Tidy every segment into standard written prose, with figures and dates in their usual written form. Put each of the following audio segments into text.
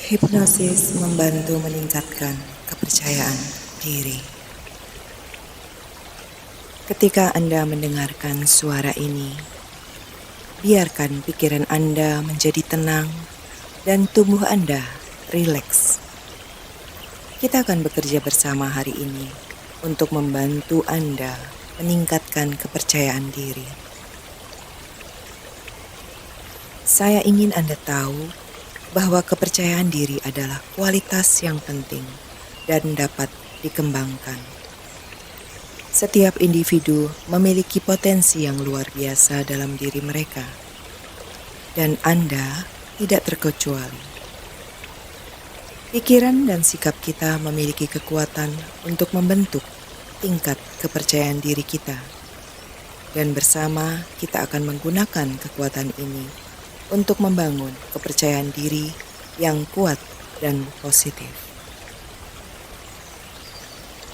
Hipnosis membantu meningkatkan kepercayaan diri. Ketika Anda mendengarkan suara ini, biarkan pikiran Anda menjadi tenang dan tubuh Anda rileks. Kita akan bekerja bersama hari ini untuk membantu Anda meningkatkan kepercayaan diri. Saya ingin Anda tahu bahwa kepercayaan diri adalah kualitas yang penting dan dapat dikembangkan. Setiap individu memiliki potensi yang luar biasa dalam diri mereka, dan Anda tidak terkecuali. Pikiran dan sikap kita memiliki kekuatan untuk membentuk tingkat kepercayaan diri kita, dan bersama kita akan menggunakan kekuatan ini untuk membangun kepercayaan diri yang kuat dan positif.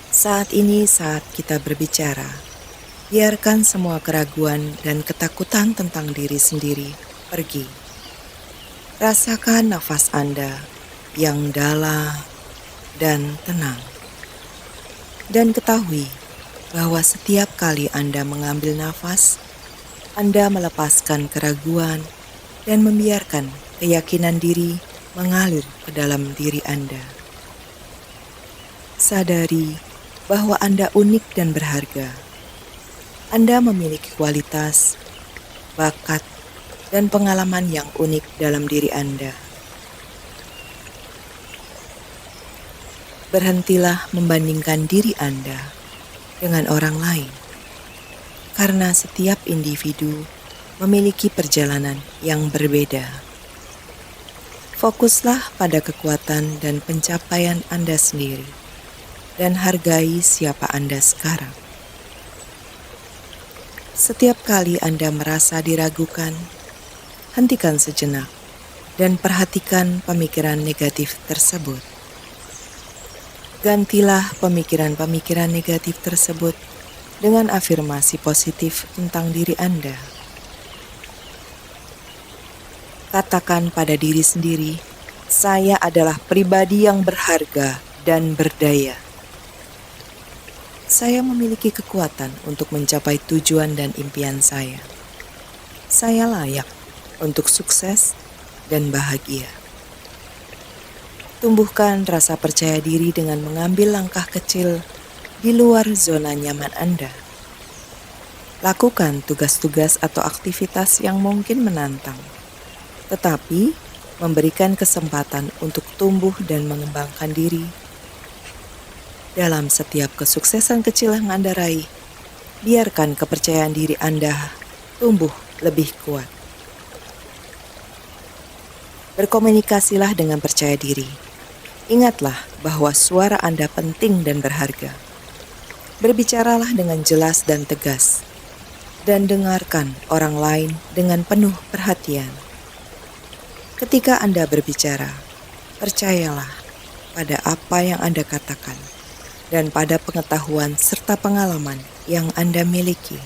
Saat ini saat kita berbicara, biarkan semua keraguan dan ketakutan tentang diri sendiri pergi. Rasakan nafas Anda yang dalam dan tenang. Dan ketahui bahwa setiap kali Anda mengambil nafas, Anda melepaskan keraguan dan membiarkan keyakinan diri mengalir ke dalam diri Anda. Sadari bahwa Anda unik dan berharga. Anda memiliki kualitas, bakat, dan pengalaman yang unik dalam diri Anda. Berhentilah membandingkan diri Anda dengan orang lain, karena setiap individu memiliki perjalanan yang berbeda. Fokuslah pada kekuatan dan pencapaian Anda sendiri, dan hargai siapa Anda sekarang. Setiap kali Anda merasa diragukan, hentikan sejenak dan perhatikan pemikiran negatif tersebut. Gantilah pemikiran-pemikiran negatif tersebut dengan afirmasi positif tentang diri Anda. Katakan pada diri sendiri, saya adalah pribadi yang berharga dan berdaya. Saya memiliki kekuatan untuk mencapai tujuan dan impian saya. Saya layak untuk sukses dan bahagia. Tumbuhkan rasa percaya diri dengan mengambil langkah kecil di luar zona nyaman Anda. Lakukan tugas-tugas atau aktivitas yang mungkin menantang, tetapi memberikan kesempatan untuk tumbuh dan mengembangkan diri. Dalam setiap kesuksesan kecil yang Anda raih, biarkan kepercayaan diri Anda tumbuh lebih kuat. Berkomunikasilah dengan percaya diri. Ingatlah bahwa suara Anda penting dan berharga. Berbicaralah dengan jelas dan tegas, dan dengarkan orang lain dengan penuh perhatian. Ketika Anda berbicara, percayalah pada apa yang Anda katakan dan pada pengetahuan serta pengalaman yang Anda miliki.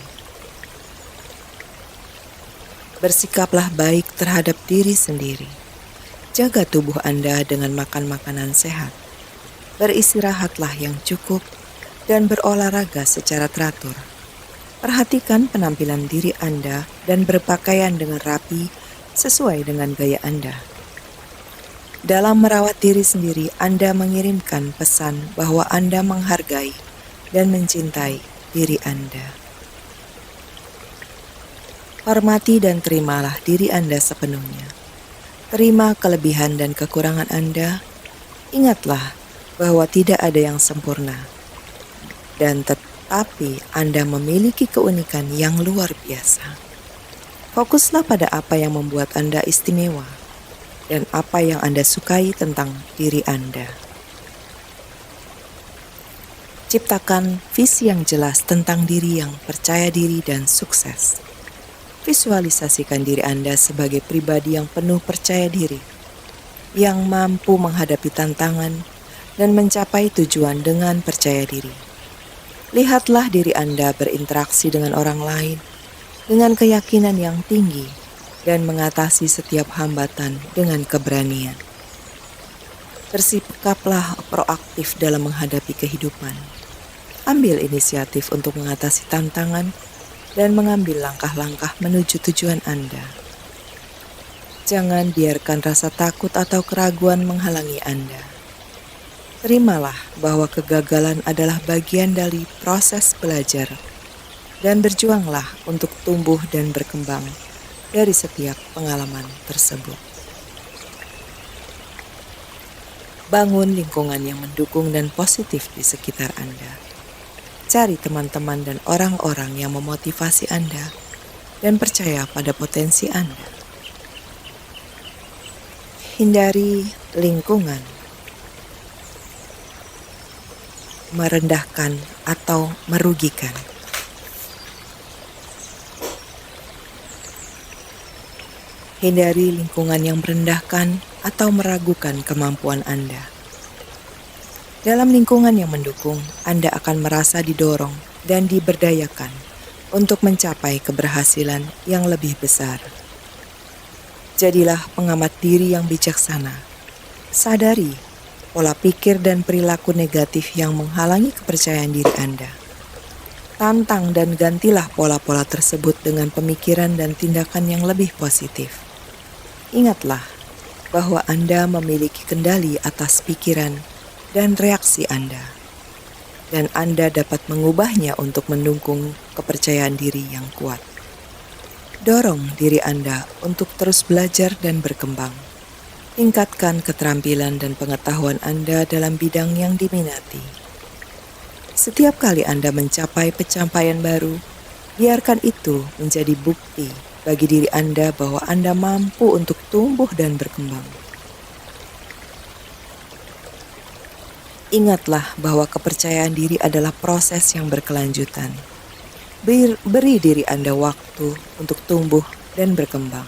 Bersikaplah baik terhadap diri sendiri. Jaga tubuh Anda dengan makan makanan sehat. Beristirahatlah yang cukup dan berolahraga secara teratur. Perhatikan penampilan diri Anda dan berpakaian dengan rapi sesuai dengan gaya Anda. Dalam merawat diri sendiri, Anda mengirimkan pesan bahwa Anda menghargai dan mencintai diri Anda. Hormati dan terimalah diri Anda sepenuhnya. Terima kelebihan dan kekurangan Anda. Ingatlah bahwa tidak ada yang sempurna. Dan tetapi Anda memiliki keunikan yang luar biasa. Fokuslah pada apa yang membuat Anda istimewa dan apa yang Anda sukai tentang diri Anda. Ciptakan visi yang jelas tentang diri yang percaya diri dan sukses. Visualisasikan diri Anda sebagai pribadi yang penuh percaya diri, yang mampu menghadapi tantangan dan mencapai tujuan dengan percaya diri. Lihatlah diri Anda berinteraksi dengan orang lain dengan keyakinan yang tinggi dan mengatasi setiap hambatan dengan keberanian. Bersikaplah proaktif dalam menghadapi kehidupan. Ambil inisiatif untuk mengatasi tantangan dan mengambil langkah-langkah menuju tujuan Anda. Jangan biarkan rasa takut atau keraguan menghalangi Anda. Terimalah bahwa kegagalan adalah bagian dari proses belajar dan berjuanglah untuk tumbuh dan berkembang dari setiap pengalaman tersebut. Bangun lingkungan yang mendukung dan positif di sekitar Anda. Cari teman-teman dan orang-orang yang memotivasi Anda dan percaya pada potensi Anda. Hindari lingkungan merendahkan atau merugikan. Hindari lingkungan yang merendahkan atau meragukan kemampuan Anda. Dalam lingkungan yang mendukung, Anda akan merasa didorong dan diberdayakan untuk mencapai keberhasilan yang lebih besar. Jadilah pengamat diri yang bijaksana. Sadari pola pikir dan perilaku negatif yang menghalangi kepercayaan diri Anda. Tantang dan gantilah pola-pola tersebut dengan pemikiran dan tindakan yang lebih positif. Ingatlah bahwa Anda memiliki kendali atas pikiran dan reaksi Anda, dan Anda dapat mengubahnya untuk mendukung kepercayaan diri yang kuat. Dorong diri Anda untuk terus belajar dan berkembang. Tingkatkan keterampilan dan pengetahuan Anda dalam bidang yang diminati. Setiap kali Anda mencapai pencapaian baru, biarkan itu menjadi bukti bagi diri Anda bahwa Anda mampu untuk tumbuh dan berkembang. Ingatlah bahwa kepercayaan diri adalah proses yang berkelanjutan. Beri diri Anda waktu untuk tumbuh dan berkembang.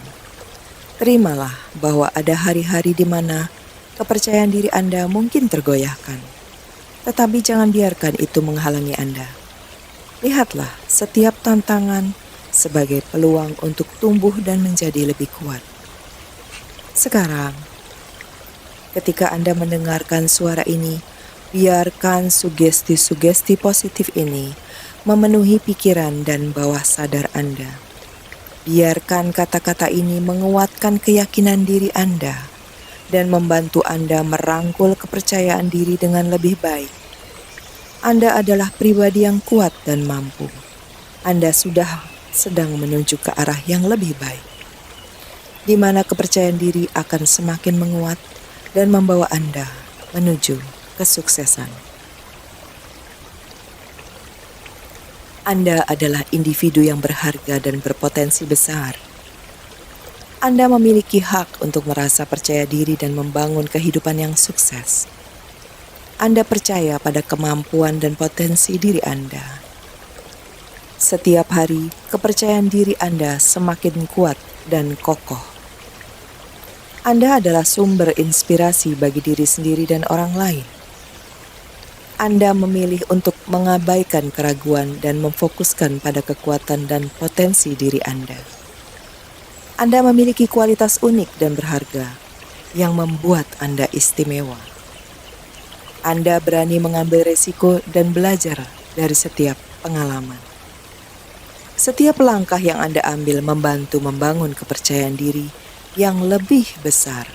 Terimalah bahwa ada hari-hari di mana kepercayaan diri Anda mungkin tergoyahkan. Tetapi jangan biarkan itu menghalangi Anda. Lihatlah setiap tantangan sebagai peluang untuk tumbuh dan menjadi lebih kuat. Sekarang, ketika Anda mendengarkan suara ini, biarkan sugesti-sugesti positif ini memenuhi pikiran dan bawah sadar Anda. Biarkan kata-kata ini menguatkan keyakinan diri Anda dan membantu Anda merangkul kepercayaan diri dengan lebih baik. Anda adalah pribadi yang kuat dan mampu. Anda sudah sedang menuju ke arah yang lebih baik, di mana kepercayaan diri akan semakin menguat dan membawa Anda menuju kesuksesan. Anda adalah individu yang berharga dan berpotensi besar. Anda memiliki hak untuk merasa percaya diri dan membangun kehidupan yang sukses. Anda percaya pada kemampuan dan potensi diri Anda. Setiap hari, kepercayaan diri Anda semakin kuat dan kokoh. Anda adalah sumber inspirasi bagi diri sendiri dan orang lain. Anda memilih untuk mengabaikan keraguan dan memfokuskan pada kekuatan dan potensi diri Anda. Anda memiliki kualitas unik dan berharga yang membuat Anda istimewa. Anda berani mengambil resiko dan belajar dari setiap pengalaman. Setiap langkah yang Anda ambil membantu membangun kepercayaan diri yang lebih besar.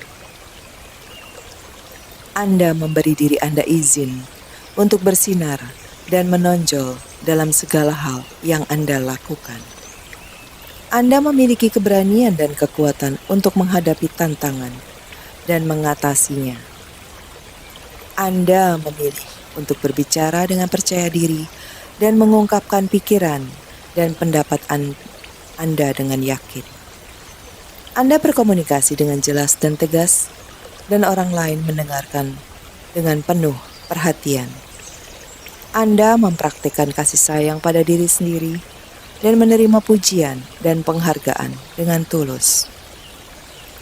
Anda memberi diri Anda izin untuk bersinar dan menonjol dalam segala hal yang Anda lakukan. Anda memiliki keberanian dan kekuatan untuk menghadapi tantangan dan mengatasinya. Anda memilih untuk berbicara dengan percaya diri dan mengungkapkan pikiran dan pendapat Anda dengan yakin. Anda berkomunikasi dengan jelas dan tegas, dan orang lain mendengarkan dengan penuh perhatian. Anda mempraktikkan kasih sayang pada diri sendiri dan menerima pujian dan penghargaan dengan tulus.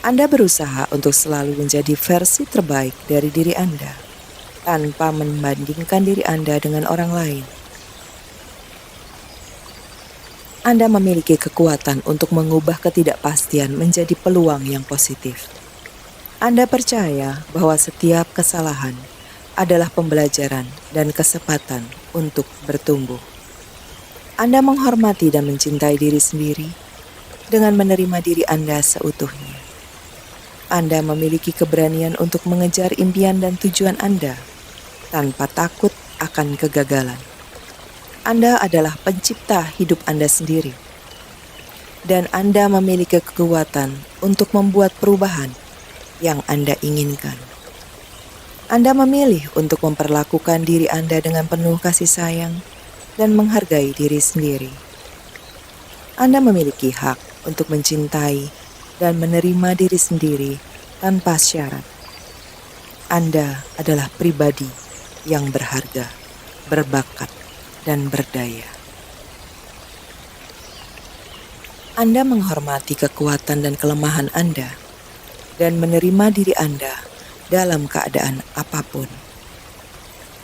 Anda berusaha untuk selalu menjadi versi terbaik dari diri Anda, tanpa membandingkan diri Anda dengan orang lain. Anda memiliki kekuatan untuk mengubah ketidakpastian menjadi peluang yang positif. Anda percaya bahwa setiap kesalahan adalah pembelajaran dan kesempatan untuk bertumbuh. Anda menghormati dan mencintai diri sendiri dengan menerima diri Anda seutuhnya. Anda memiliki keberanian untuk mengejar impian dan tujuan Anda tanpa takut akan kegagalan. Anda adalah pencipta hidup Anda sendiri, dan Anda memiliki kekuatan untuk membuat perubahan yang Anda inginkan. Anda memilih untuk memperlakukan diri Anda dengan penuh kasih sayang dan menghargai diri sendiri. Anda memiliki hak untuk mencintai dan menerima diri sendiri tanpa syarat. Anda adalah pribadi yang berharga, berbakat, dan berdaya. Anda menghormati kekuatan dan kelemahan Anda dan menerima diri Anda dalam keadaan apapun.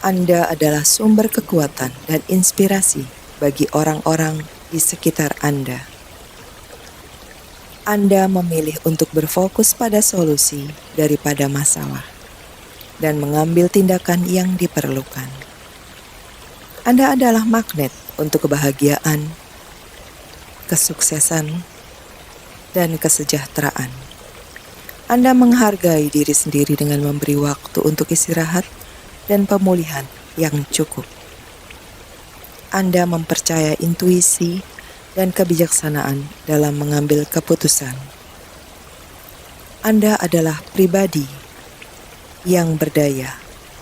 Anda adalah sumber kekuatan dan inspirasi bagi orang-orang di sekitar Anda. Anda memilih untuk berfokus pada solusi daripada masalah dan mengambil tindakan yang diperlukan. Anda adalah magnet untuk kebahagiaan, kesuksesan, dan kesejahteraan. Anda menghargai diri sendiri dengan memberi waktu untuk istirahat dan pemulihan yang cukup. Anda mempercayai intuisi dan kebijaksanaan dalam mengambil keputusan. Anda adalah pribadi yang berdaya,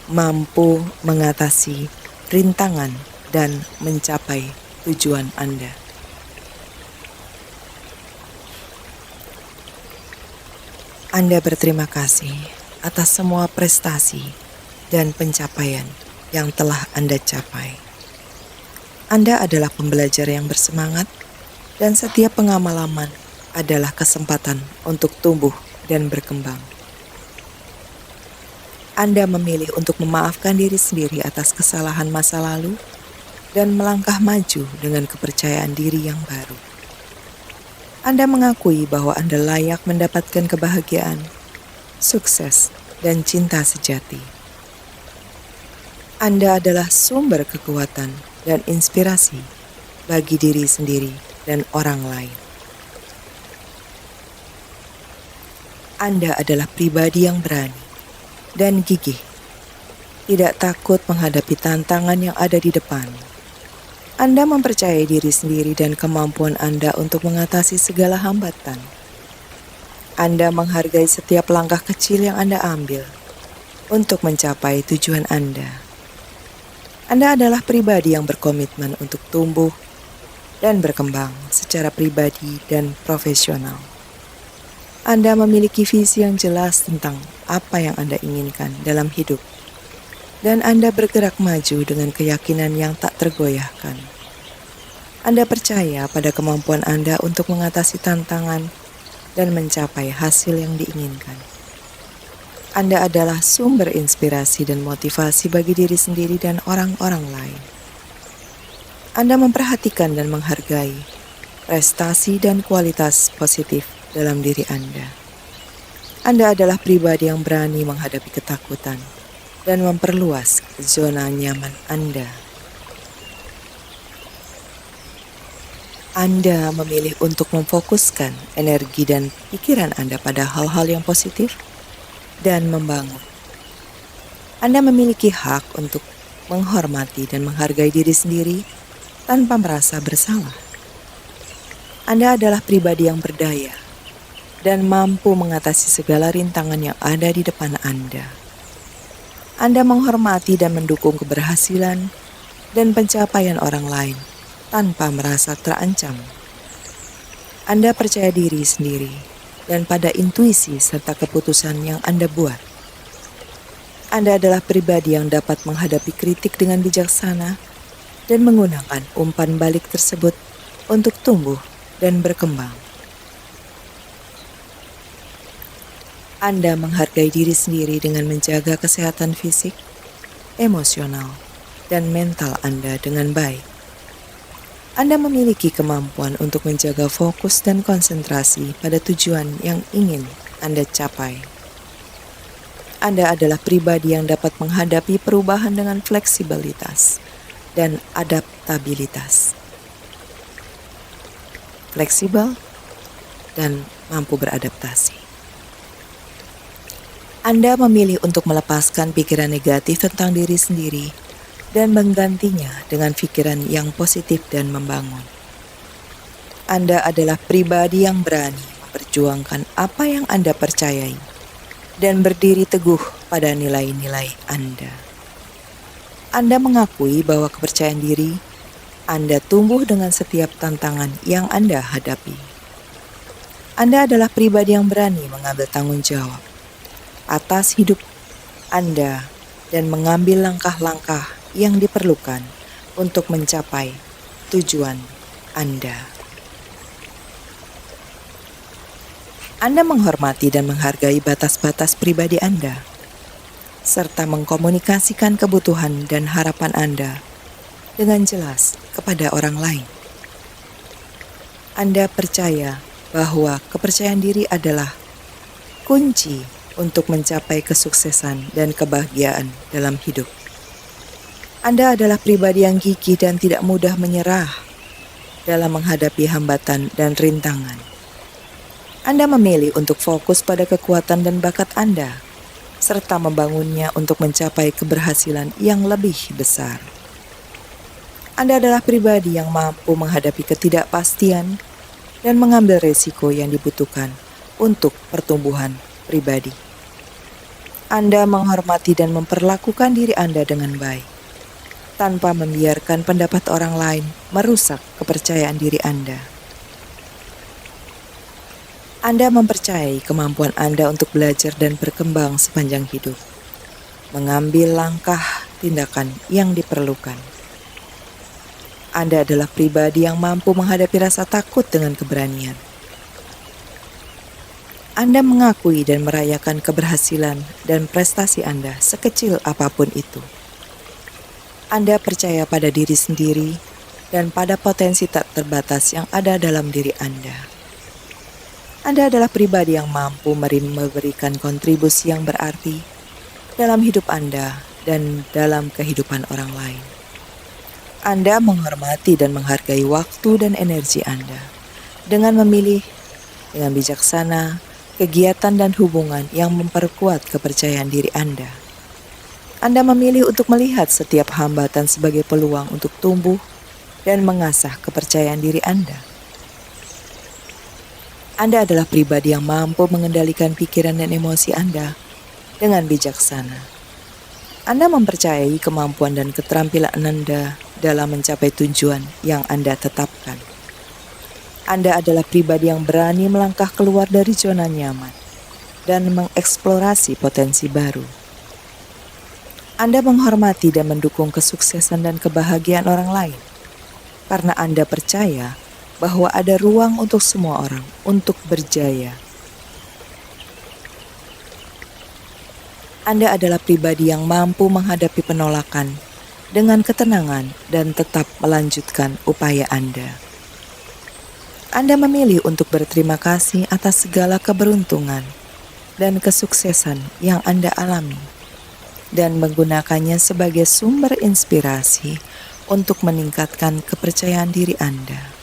mampu mengatasi rintangan dan mencapai tujuan Anda. Anda berterima kasih atas semua prestasi dan pencapaian yang telah Anda capai. Anda adalah pembelajar yang bersemangat, dan setiap pengalaman adalah kesempatan untuk tumbuh dan berkembang. Anda memilih untuk memaafkan diri sendiri atas kesalahan masa lalu dan melangkah maju dengan kepercayaan diri yang baru. Anda mengakui bahwa Anda layak mendapatkan kebahagiaan, sukses, dan cinta sejati. Anda adalah sumber kekuatan dan inspirasi bagi diri sendiri dan orang lain. Anda adalah pribadi yang berani dan gigih, tidak takut menghadapi tantangan yang ada di depan. Anda mempercayai diri sendiri dan kemampuan Anda untuk mengatasi segala hambatan. Anda menghargai setiap langkah kecil yang Anda ambil untuk mencapai tujuan Anda. Anda adalah pribadi yang berkomitmen untuk tumbuh dan berkembang secara pribadi dan profesional. Anda memiliki visi yang jelas tentang apa yang Anda inginkan dalam hidup, dan Anda bergerak maju dengan keyakinan yang tak tergoyahkan. Anda percaya pada kemampuan Anda untuk mengatasi tantangan dan mencapai hasil yang diinginkan. Anda adalah sumber inspirasi dan motivasi bagi diri sendiri dan orang-orang lain. Anda memperhatikan dan menghargai prestasi dan kualitas positif dalam diri Anda. Anda adalah pribadi yang berani menghadapi ketakutan dan memperluas zona nyaman Anda. Anda memilih untuk memfokuskan energi dan pikiran Anda pada hal-hal yang positif dan membangun. Anda memiliki hak untuk menghormati dan menghargai diri sendiri tanpa merasa bersalah. Anda adalah pribadi yang berdaya dan mampu mengatasi segala rintangan yang ada di depan Anda. Anda menghormati dan mendukung keberhasilan dan pencapaian orang lain tanpa merasa terancam. Anda percaya diri sendiri dan pada intuisi serta keputusan yang Anda buat. Anda adalah pribadi yang dapat menghadapi kritik dengan bijaksana dan menggunakan umpan balik tersebut untuk tumbuh dan berkembang. Anda menghargai diri sendiri dengan menjaga kesehatan fisik, emosional, dan mental Anda dengan baik. Anda memiliki kemampuan untuk menjaga fokus dan konsentrasi pada tujuan yang ingin Anda capai. Anda adalah pribadi yang dapat menghadapi perubahan dengan fleksibilitas dan adaptabilitas. Fleksibel dan mampu beradaptasi. Anda memilih untuk melepaskan pikiran negatif tentang diri sendiri dan menggantinya dengan pikiran yang positif dan membangun. Anda adalah pribadi yang berani memperjuangkan apa yang Anda percayai dan berdiri teguh pada nilai-nilai Anda. Anda mengakui bahwa kepercayaan diri Anda tumbuh dengan setiap tantangan yang Anda hadapi. Anda adalah pribadi yang berani mengambil tanggung jawab atas hidup Anda dan mengambil langkah-langkah yang diperlukan untuk mencapai tujuan Anda. Anda menghormati dan menghargai batas-batas pribadi Anda, serta mengkomunikasikan kebutuhan dan harapan Anda dengan jelas kepada orang lain. Anda percaya bahwa kepercayaan diri adalah kunci untuk mencapai kesuksesan dan kebahagiaan dalam hidup. Anda adalah pribadi yang gigih dan tidak mudah menyerah dalam menghadapi hambatan dan rintangan. Anda memilih untuk fokus pada kekuatan dan bakat Anda, serta membangunnya untuk mencapai keberhasilan yang lebih besar. Anda adalah pribadi yang mampu menghadapi ketidakpastian dan mengambil resiko yang dibutuhkan untuk pertumbuhan pribadi. Anda menghormati dan memperlakukan diri Anda dengan baik, tanpa membiarkan pendapat orang lain merusak kepercayaan diri Anda. Anda mempercayai kemampuan Anda untuk belajar dan berkembang sepanjang hidup, mengambil langkah tindakan yang diperlukan. Anda adalah pribadi yang mampu menghadapi rasa takut dengan keberanian. Anda mengakui dan merayakan keberhasilan dan prestasi Anda sekecil apapun itu. Anda percaya pada diri sendiri dan pada potensi tak terbatas yang ada dalam diri Anda. Anda adalah pribadi yang mampu memberikan kontribusi yang berarti dalam hidup Anda dan dalam kehidupan orang lain. Anda menghormati dan menghargai waktu dan energi Anda dengan memilih dengan bijaksana kegiatan dan hubungan yang memperkuat kepercayaan diri Anda. Anda memilih untuk melihat setiap hambatan sebagai peluang untuk tumbuh dan mengasah kepercayaan diri Anda. Anda adalah pribadi yang mampu mengendalikan pikiran dan emosi Anda dengan bijaksana. Anda mempercayai kemampuan dan keterampilan Anda dalam mencapai tujuan yang Anda tetapkan. Anda adalah pribadi yang berani melangkah keluar dari zona nyaman dan mengeksplorasi potensi baru. Anda menghormati dan mendukung kesuksesan dan kebahagiaan orang lain, karena Anda percaya bahwa ada ruang untuk semua orang untuk berjaya. Anda adalah pribadi yang mampu menghadapi penolakan dengan ketenangan dan tetap melanjutkan upaya Anda. Anda memilih untuk berterima kasih atas segala keberuntungan dan kesuksesan yang Anda alami dan menggunakannya sebagai sumber inspirasi untuk meningkatkan kepercayaan diri Anda.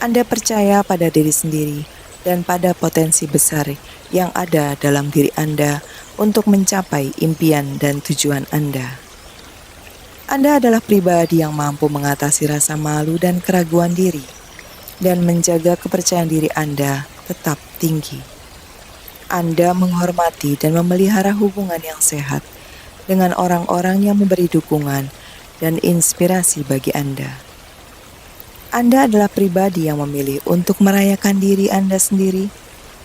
Anda percaya pada diri sendiri dan pada potensi besar yang ada dalam diri Anda untuk mencapai impian dan tujuan Anda. Anda adalah pribadi yang mampu mengatasi rasa malu dan keraguan diri dan menjaga kepercayaan diri Anda tetap tinggi. Anda menghormati dan memelihara hubungan yang sehat dengan orang-orang yang memberi dukungan dan inspirasi bagi Anda. Anda adalah pribadi yang memilih untuk merayakan diri Anda sendiri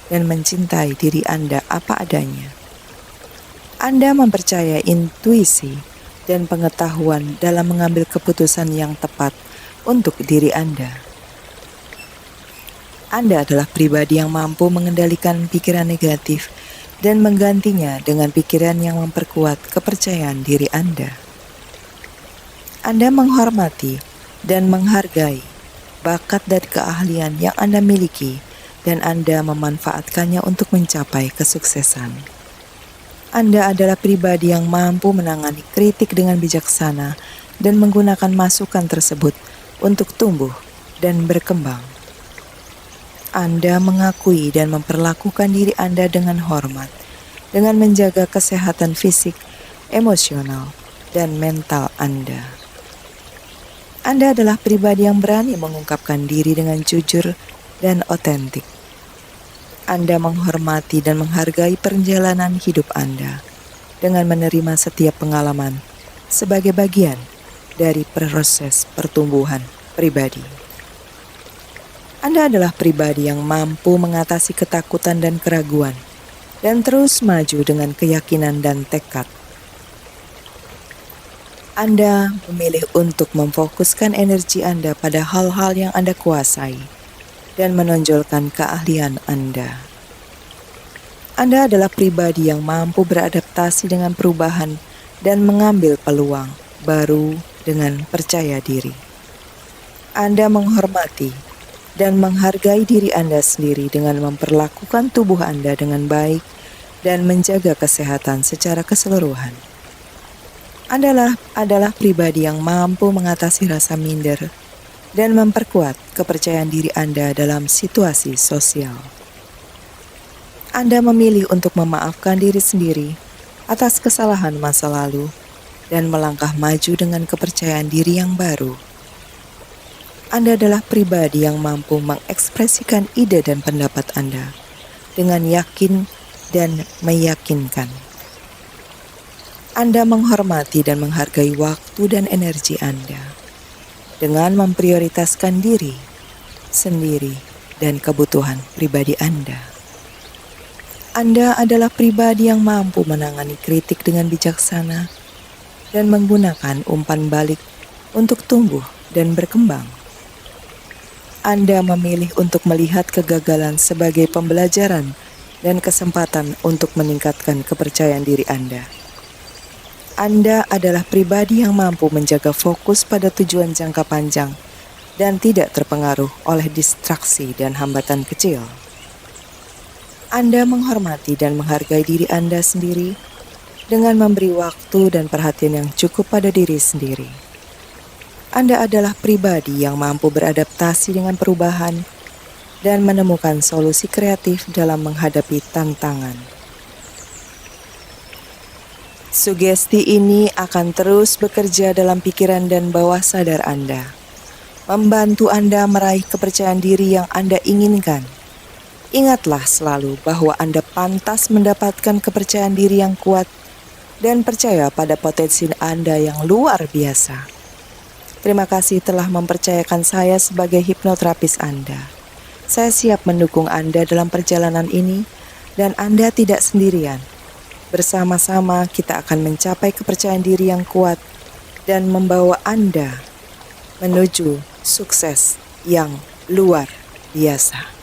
dan mencintai diri Anda apa adanya. Anda mempercayai intuisi dan pengetahuan dalam mengambil keputusan yang tepat untuk diri Anda. Anda adalah pribadi yang mampu mengendalikan pikiran negatif dan menggantinya dengan pikiran yang memperkuat kepercayaan diri Anda. Anda menghormati dan menghargai bakat dan keahlian yang Anda miliki dan Anda memanfaatkannya untuk mencapai kesuksesan. Anda adalah pribadi yang mampu menangani kritik dengan bijaksana dan menggunakan masukan tersebut untuk tumbuh dan berkembang. Anda mengakui dan memperlakukan diri Anda dengan hormat, dengan menjaga kesehatan fisik, emosional, dan mental Anda. Anda adalah pribadi yang berani mengungkapkan diri dengan jujur dan otentik. Anda menghormati dan menghargai perjalanan hidup Anda dengan menerima setiap pengalaman sebagai bagian dari proses pertumbuhan pribadi. Anda adalah pribadi yang mampu mengatasi ketakutan dan keraguan dan terus maju dengan keyakinan dan tekad. Anda memilih untuk memfokuskan energi Anda pada hal-hal yang Anda kuasai dan menonjolkan keahlian Anda. Anda adalah pribadi yang mampu beradaptasi dengan perubahan dan mengambil peluang baru dengan percaya diri. Anda menghormati dan menghargai diri Anda sendiri dengan memperlakukan tubuh Anda dengan baik dan menjaga kesehatan secara keseluruhan. Anda adalah pribadi yang mampu mengatasi rasa minder dan memperkuat kepercayaan diri Anda dalam situasi sosial. Anda memilih untuk memaafkan diri sendiri atas kesalahan masa lalu dan melangkah maju dengan kepercayaan diri yang baru. Anda adalah pribadi yang mampu mengekspresikan ide dan pendapat Anda dengan yakin dan meyakinkan. Anda menghormati dan menghargai waktu dan energi Anda dengan memprioritaskan diri sendiri dan kebutuhan pribadi Anda. Anda adalah pribadi yang mampu menangani kritik dengan bijaksana dan menggunakan umpan balik untuk tumbuh dan berkembang. Anda memilih untuk melihat kegagalan sebagai pembelajaran dan kesempatan untuk meningkatkan kepercayaan diri Anda. Anda adalah pribadi yang mampu menjaga fokus pada tujuan jangka panjang dan tidak terpengaruh oleh distraksi dan hambatan kecil. Anda menghormati dan menghargai diri Anda sendiri dengan memberi waktu dan perhatian yang cukup pada diri sendiri. Anda adalah pribadi yang mampu beradaptasi dengan perubahan dan menemukan solusi kreatif dalam menghadapi tantangan. Sugesti ini akan terus bekerja dalam pikiran dan bawah sadar Anda, membantu Anda meraih kepercayaan diri yang Anda inginkan. Ingatlah selalu bahwa Anda pantas mendapatkan kepercayaan diri yang kuat dan percaya pada potensi Anda yang luar biasa. Terima kasih telah mempercayakan saya sebagai hipnoterapis Anda. Saya siap mendukung Anda dalam perjalanan ini dan Anda tidak sendirian. Bersama-sama kita akan mencapai kepercayaan diri yang kuat dan membawa Anda menuju sukses yang luar biasa.